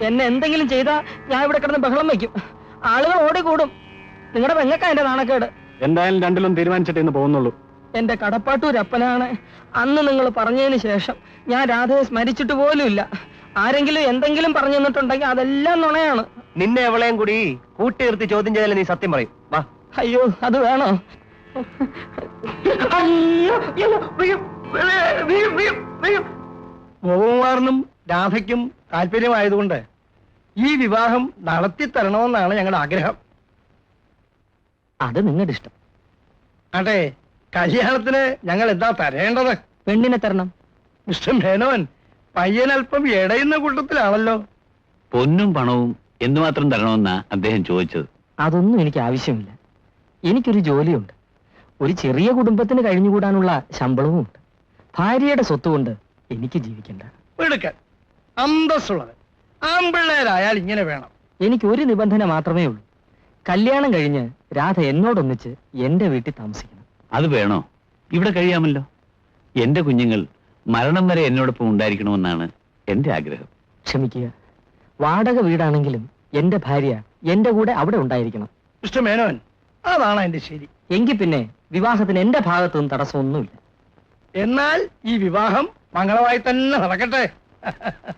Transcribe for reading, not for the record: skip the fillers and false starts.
എന്നെ എന്തെങ്കിലും ചെയ്താ ഞാൻ ഇവിടെ കിടന്ന് ബഹളം വയ്ക്കും. ആളുകൾ ഓടിക്കൂടും. നിങ്ങളുടെ പെങ്ങക്ക എന്റെ നാണക്കേട്. എന്തായാലും രണ്ടിലും തീരുമാനിച്ചിട്ട് ഇന്ന് പോകുന്നുള്ളൂ. എന്റെ കടപ്പാട്ടൂരപ്പനാണ്. അന്ന് നിങ്ങൾ പറഞ്ഞതിന് ശേഷം ഞാൻ രാധയെ സ്മരിച്ചിട്ട് പോലുമില്ല. ആരെങ്കിലും എന്തെങ്കിലും പറഞ്ഞു തന്നിട്ടുണ്ടെങ്കിൽ അതെല്ലാം നുണയാണ്. നിന്നെ എവളെയും കൂടി കൂട്ടി നിർത്തി ചോദ്യം ചെയ്താലും നീ സത്യം പറയും. വാ. അയ്യോ, അത് വേണോ? ഗോപകുമാറിനും രാധയ്ക്കും താല്പര്യമായതുകൊണ്ട് ഈ വിവാഹം നടത്തിത്തരണമെന്നാണ് ഞങ്ങളുടെ ആഗ്രഹം. അത് നിങ്ങളുടെ ഇഷ്ടം. അതെ, കല്യാണത്തിന് ഞങ്ങൾ എന്താ തരേണ്ടത്? പെണ്ണിനെ തരണം. മിസ്റ്റർ മേനോൻ, പയ്യനൽപ്പം ഇടയുന്ന കൂട്ടത്തിലാണല്ലോ. പൊന്നും പണവും എന്തുമാത്രം തരണമെന്നാ അദ്ദേഹം ചോദിച്ചത്. അതൊന്നും എനിക്ക് ആവശ്യമില്ല. എനിക്കൊരു ജോലിയുണ്ട്. ഒരു ചെറിയ കുടുംബത്തിന് കഴിഞ്ഞുകൂടാനുള്ള ശമ്പളവും ഉണ്ട്. ഭാര്യയുടെ സ്വത്തുകൊണ്ട് എനിക്ക് ജീവിക്കണ്ട. എടുക്കാൻ അന്തസ്സുള്ളത് ആമ്പിള്ളേരായാൽ ഇങ്ങനെ വേണം. എനിക്ക് ഒരു നിബന്ധന മാത്രമേ ഉള്ളൂ. കല്യാണം കഴിഞ്ഞ് രാധ എന്നോടൊന്നിച്ച് എന്റെ വീട്ടിൽ താമസിക്കണം. അത് വേണോ? ഇവിടെ കഴിയാമല്ലോ. എന്റെ കുഞ്ഞുങ്ങൾ മരണം വരെ എന്നോടൊപ്പം ഉണ്ടായിരിക്കണമെന്നാണ് എന്റെ ആഗ്രഹം. ക്ഷമിക്കുക, വാടക വീടാണെങ്കിലും എന്റെ ഭാര്യ എന്റെ കൂടെ അവിടെ ഉണ്ടായിരിക്കണം. മിസ്റ്റർ മേനോൻ, അതാണ് എന്റെ ശരി. എങ്കിൽ പിന്നെ വിവാഹത്തിന് എന്റെ ഭാഗത്തുനിന്ന് തടസ്സമൊന്നുമില്ല. എന്നാൽ ഈ വിവാഹം മംഗളമായി തന്നെ നടക്കട്ടെ.